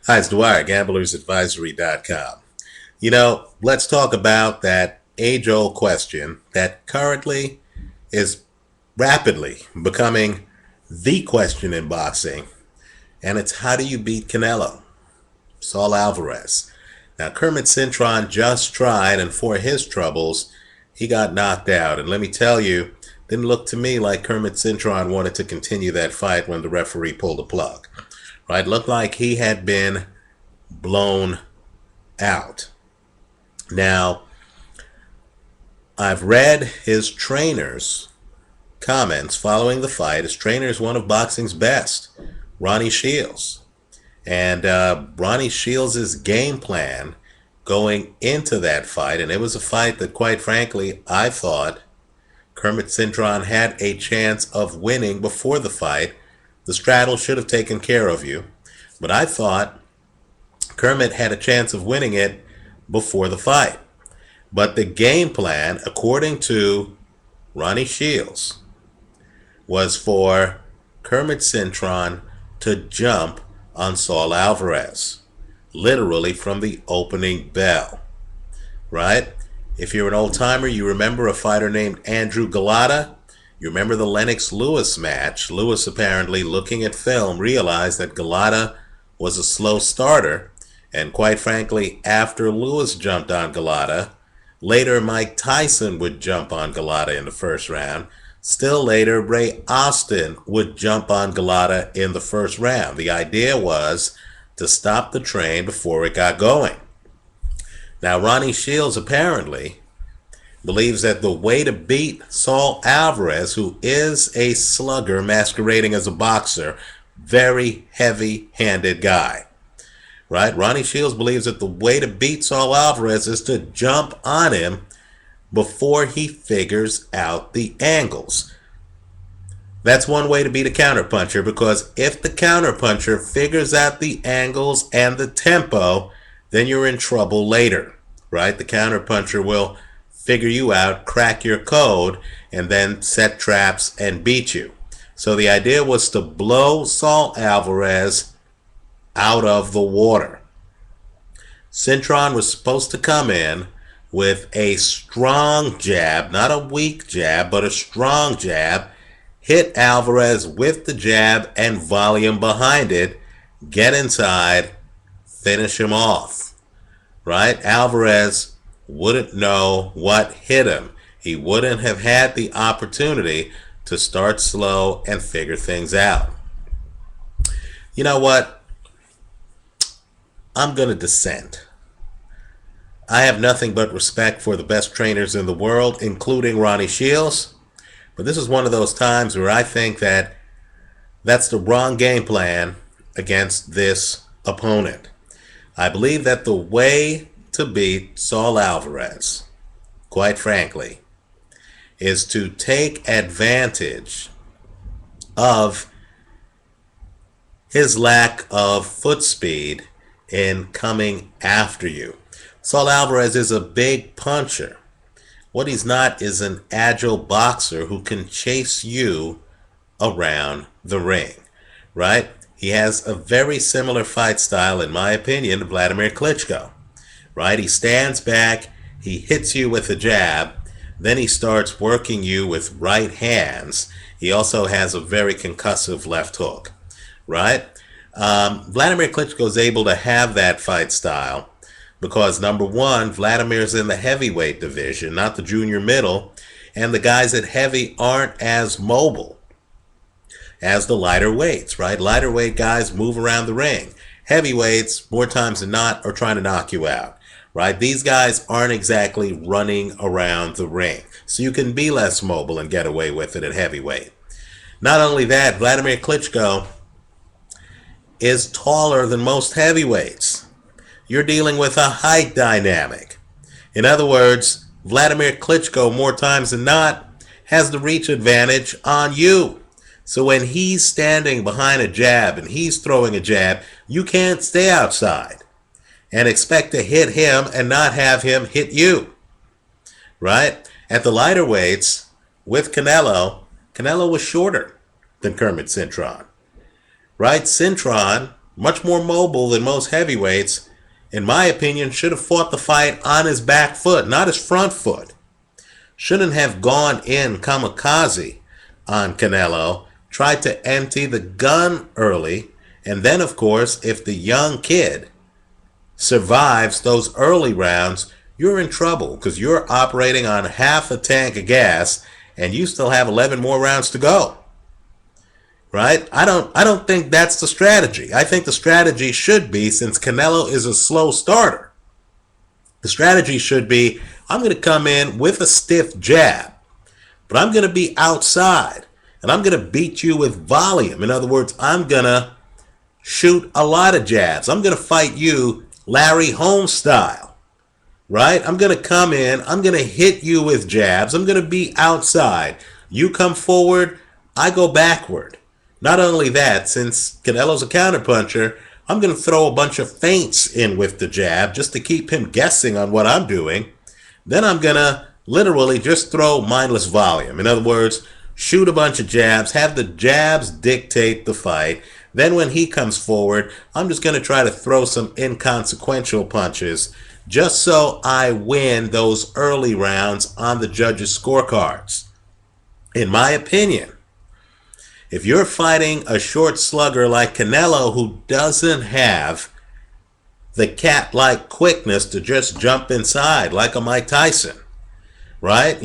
Hi, it's Dwyer, gamblersadvisory.com. Let's talk about that age-old question that currently is rapidly becoming the question in boxing, and it's how do you beat Canelo, Saul Alvarez? Now, Kermit Cintron just tried, and for his troubles, he got knocked out. And let me tell you, didn't look to me like Kermit Cintron wanted to continue that fight when the referee pulled the plug. Right? Looked like he had been blown out. Now, I've read his trainer's comments following the fight. His trainer is one of boxing's best, Ronnie Shields. And Ronnie Shields' game plan going into that fight, and it was a fight that, quite frankly, I thought Kermit Cintron had a chance of winning before the fight. The straddle should have taken care of you. But I thought Kermit had a chance of winning it before the fight. But the game plan, according to Ronnie Shields, was for Kermit Cintron to jump on Saul Alvarez, literally from the opening bell, right? If you're an old-timer, you remember a fighter named Andrew Galata. You remember the Lennox Lewis match. Lewis, apparently looking at film, realized that Galata was a slow starter. And quite frankly, after Lewis jumped on Galata, later Mike Tyson would jump on Galata in the first round. Still later, Ray Austin would jump on Galata in the first round. The idea was to stop the train before it got going. Now, Ronnie Shields apparently believes that the way to beat Saul Alvarez, who is a slugger masquerading as a boxer, very heavy-handed guy, right? Ronnie Shields believes that the way to beat Saul Alvarez is to jump on him before he figures out the angles. That's one way to beat a counterpuncher, because if the counterpuncher figures out the angles and the tempo, then you're in trouble later, right? The counterpuncher will figure you out, crack your code, and then set traps and beat you. So the idea was to blow Saul Alvarez out of the water. Cintron was supposed to come in with a strong jab, not a weak jab, but a strong jab, hit Alvarez with the jab and volume behind it, get inside, finish him off, right? Alvarez wouldn't know what hit him. He wouldn't have had the opportunity to start slow and figure things out. You know what? I'm going to dissent. I have nothing but respect for the best trainers in the world, including Ronnie Shields. But this is one of those times where I think that that's the wrong game plan against this opponent. I believe that the way to beat Saul Alvarez, quite frankly, is to take advantage of his lack of foot speed in coming after you. Saul Alvarez is a big puncher. What he's not is an agile boxer who can chase you around the ring, right? He has a very similar fight style, in my opinion, to Vladimir Klitschko, right? He stands back, he hits you with a jab, then he starts working you with right hands. He also has a very concussive left hook, right? Vladimir Klitschko is able to have that fight style because, number one, Vladimir's in the heavyweight division, not the junior middle, and the guys at heavy aren't as mobile as the lighter weights, right? Lighter weight guys move around the ring. Heavyweights, more times than not, are trying to knock you out, right? These guys aren't exactly running around the ring, so you can be less mobile and get away with it at heavyweight. Not only that, Vladimir Klitschko is taller than most heavyweights. You're dealing with a height dynamic. In other words, Vladimir Klitschko, more times than not, has the reach advantage on you. So when he's standing behind a jab and he's throwing a jab, you can't stay outside and expect to hit him and not have him hit you, right? At the lighter weights, with Canelo was shorter than Kermit Cintron, right? Cintron much more mobile than most heavyweights, in my opinion, should have fought the fight on his back foot, not his front foot. Shouldn't have gone in kamikaze on Canelo, tried to empty the gun early, and then, of course, if the young kid survives those early rounds, you're in trouble because you're operating on half a tank of gas and you still have 11 more rounds to go. Right? I don't think that's the strategy. I think the strategy should be, since Canelo is a slow starter, the strategy should be, I'm going to come in with a stiff jab, but I'm going to be outside and I'm going to beat you with volume. In other words, I'm going to shoot a lot of jabs. I'm going to fight you Larry Holmes style. Right? I'm going to come in, I'm going to hit you with jabs. I'm going to be outside. You come forward, I go backward. Not only that, since Canelo's a counterpuncher, I'm going to throw a bunch of feints in with the jab just to keep him guessing on what I'm doing. Then I'm going to literally just throw mindless volume. In other words, shoot a bunch of jabs, have the jabs dictate the fight. Then when he comes forward, I'm just going to try to throw some inconsequential punches just so I win those early rounds on the judges' scorecards. In my opinion, if you're fighting a short slugger like Canelo who doesn't have the cat-like quickness to just jump inside like a Mike Tyson, right?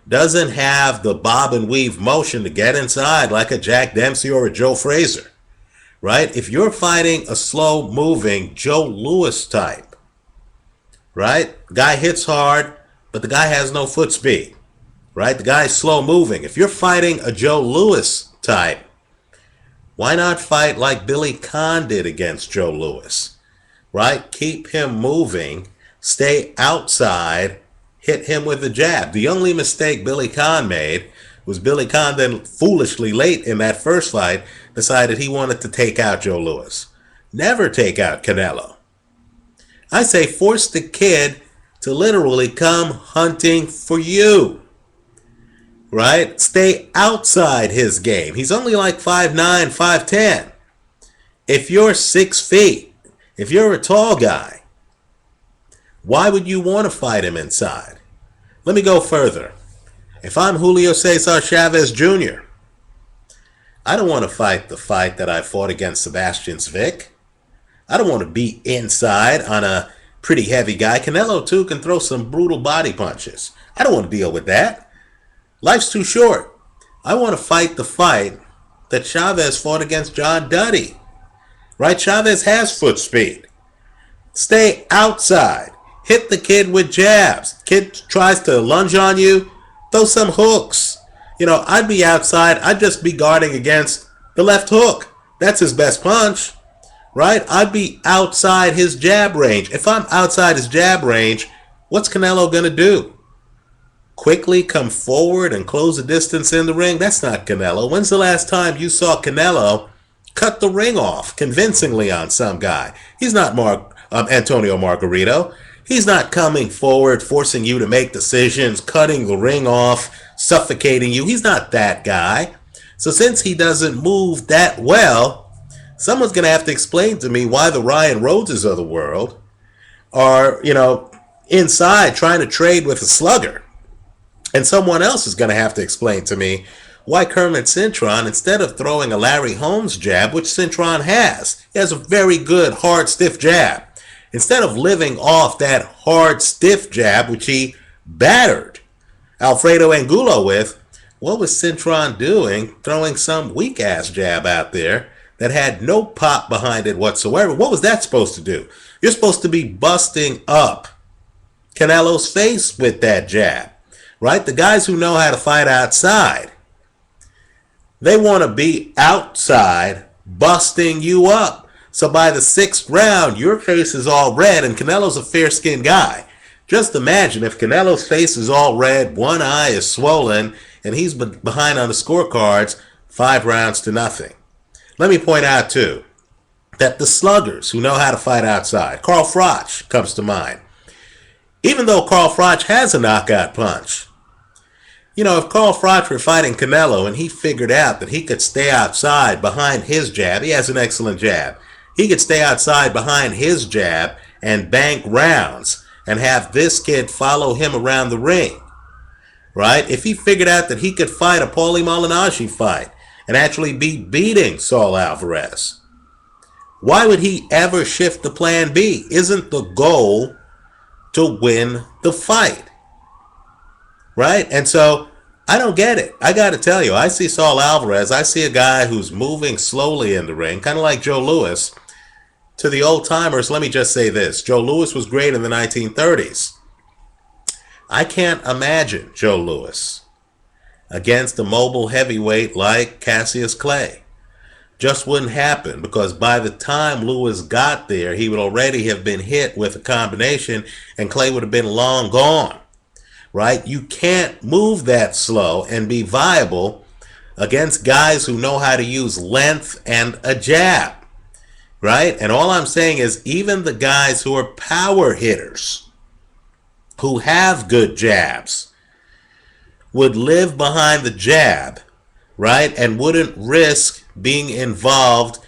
Doesn't have the bob and weave motion to get inside like a Jack Dempsey or a Joe Frazier, right? If you're fighting a slow-moving Joe Louis type, right? Guy hits hard, but the guy has no foot speed, right? The guy's slow-moving. If you're fighting a Joe Louis type, why not fight like Billy Conn did against Joe Louis, right? Keep him moving, stay outside, hit him with a jab. The only mistake Billy Conn made was Billy Conn then foolishly late in that first fight decided he wanted to take out Joe Louis. Never take out Canelo. I say force the kid to literally come hunting for you. Right? Stay outside his game. He's only like 5'9", 5'10". If you're 6 feet, if you're a tall guy, why would you want to fight him inside? Let me go further. If I'm Julio Cesar Chavez Jr., I don't want to fight the fight that I fought against Sebastian Zvick. I don't want to be inside on a pretty heavy guy. Canelo, too, can throw some brutal body punches. I don't want to deal with that. Life's too short. I want to fight the fight that Chavez fought against John Duddy. Right? Chavez has foot speed. Stay outside. Hit the kid with jabs. Kid tries to lunge on you, throw some hooks. I'd be outside. I'd just be guarding against the left hook. That's his best punch. Right? I'd be outside his jab range. If I'm outside his jab range, what's Canelo going to do? Quickly come forward and close the distance in the ring? That's not Canelo. When's the last time you saw Canelo cut the ring off convincingly on some guy? He's not Antonio Margarito. He's not coming forward, forcing you to make decisions, cutting the ring off, suffocating you. He's not that guy. So since he doesn't move that well, someone's going to have to explain to me why the Ryan Rhodeses of the world are, inside trying to trade with a slugger. And someone else is going to have to explain to me why Kermit Cintron, instead of throwing a Larry Holmes jab, which Cintron has, he has a very good, hard, stiff jab. Instead of living off that hard, stiff jab, which he battered Alfredo Angulo with, what was Cintron doing throwing some weak-ass jab out there that had no pop behind it whatsoever? What was that supposed to do? You're supposed to be busting up Canelo's face with that jab. Right? The guys who know how to fight outside, they want to be outside busting you up. So by the 6th round, your face is all red, and Canelo's a fair-skinned guy. Just imagine if Canelo's face is all red, one eye is swollen, and he's behind on the scorecards 5 rounds to nothing. Let me point out, too, that the sluggers who know how to fight outside, Carl Froch comes to mind. Even though Carl Froch has a knockout punch, if Carl Froch were fighting Canelo and he figured out that he could stay outside behind his jab, he has an excellent jab. He could stay outside behind his jab and bank rounds and have this kid follow him around the ring, right? If he figured out that he could fight a Paulie Malignaggi fight and actually be beating Saul Alvarez, why would he ever shift to plan B? Isn't the goal to win the fight, right? And so I don't get it. I got to tell you, I see Saul Alvarez. I see a guy who's moving slowly in the ring, kind of like Joe Louis. To the old timers, let me just say this. Joe Louis was great in the 1930s. I can't imagine Joe Louis against a mobile heavyweight like Cassius Clay. Just wouldn't happen, because by the time Louis got there, he would already have been hit with a combination and Clay would have been long gone, right? You can't move that slow and be viable against guys who know how to use length and a jab, right? And all I'm saying is, even the guys who are power hitters, who have good jabs, would live behind the jab, right? And wouldn't risk being involved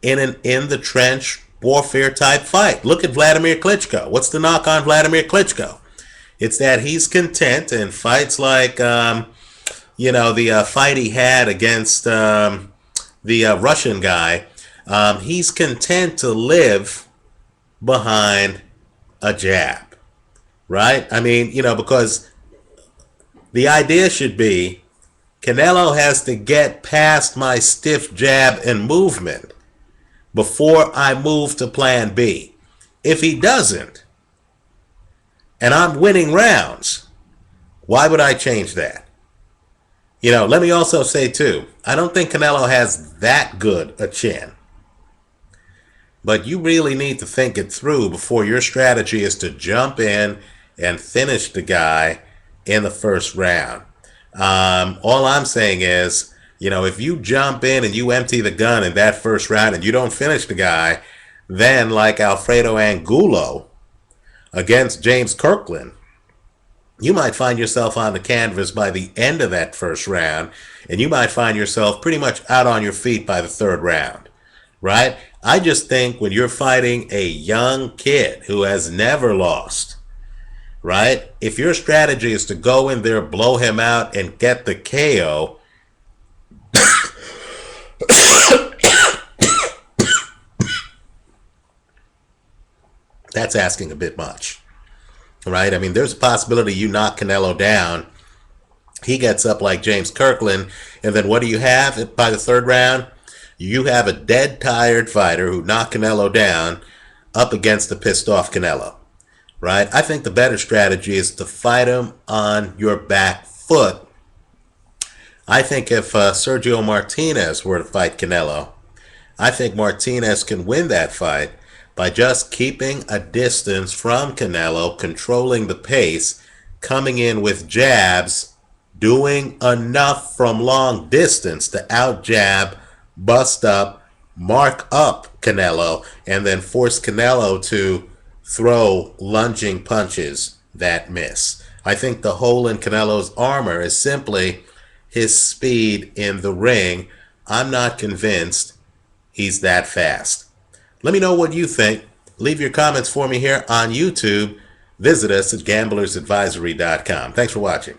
in an in-the-trench warfare type fight. Look at Vladimir Klitschko. What's the knock on Vladimir Klitschko? It's that he's content in fights like, the fight he had against the Russian guy. He's content to live behind a jab, right? I mean, because the idea should be, Canelo has to get past my stiff jab and movement before I move to plan B. If he doesn't, and I'm winning rounds, why would I change that? Let me also say too, I don't think Canelo has that good a chin. But you really need to think it through before your strategy is to jump in and finish the guy in the first round. All I'm saying is, if you jump in and you empty the gun in that first round and you don't finish the guy, then like Alfredo Angulo against James Kirkland, you might find yourself on the canvas by the end of that first round, and you might find yourself pretty much out on your feet by the third round, right? I just think when you're fighting a young kid who has never lost, right? If your strategy is to go in there, blow him out, and get the KO, that's asking a bit much, right? I mean, there's a possibility you knock Canelo down, he gets up like James Kirkland, and then what do you have by the third round? You have a dead, tired fighter who knocked Canelo down up against a pissed-off Canelo. Right? I think the better strategy is to fight him on your back foot. I think if Sergio Martinez were to fight Canelo, I think Martinez can win that fight by just keeping a distance from Canelo, controlling the pace, coming in with jabs, doing enough from long distance to out-jab, bust up, mark up Canelo, and then force Canelo to throw lunging punches that miss. I think the hole in Canelo's armor is simply his speed in the ring. I'm not convinced he's that fast. Let me know what you think. Leave your comments for me here on YouTube. Visit us at gamblersadvisory.com. Thanks for watching.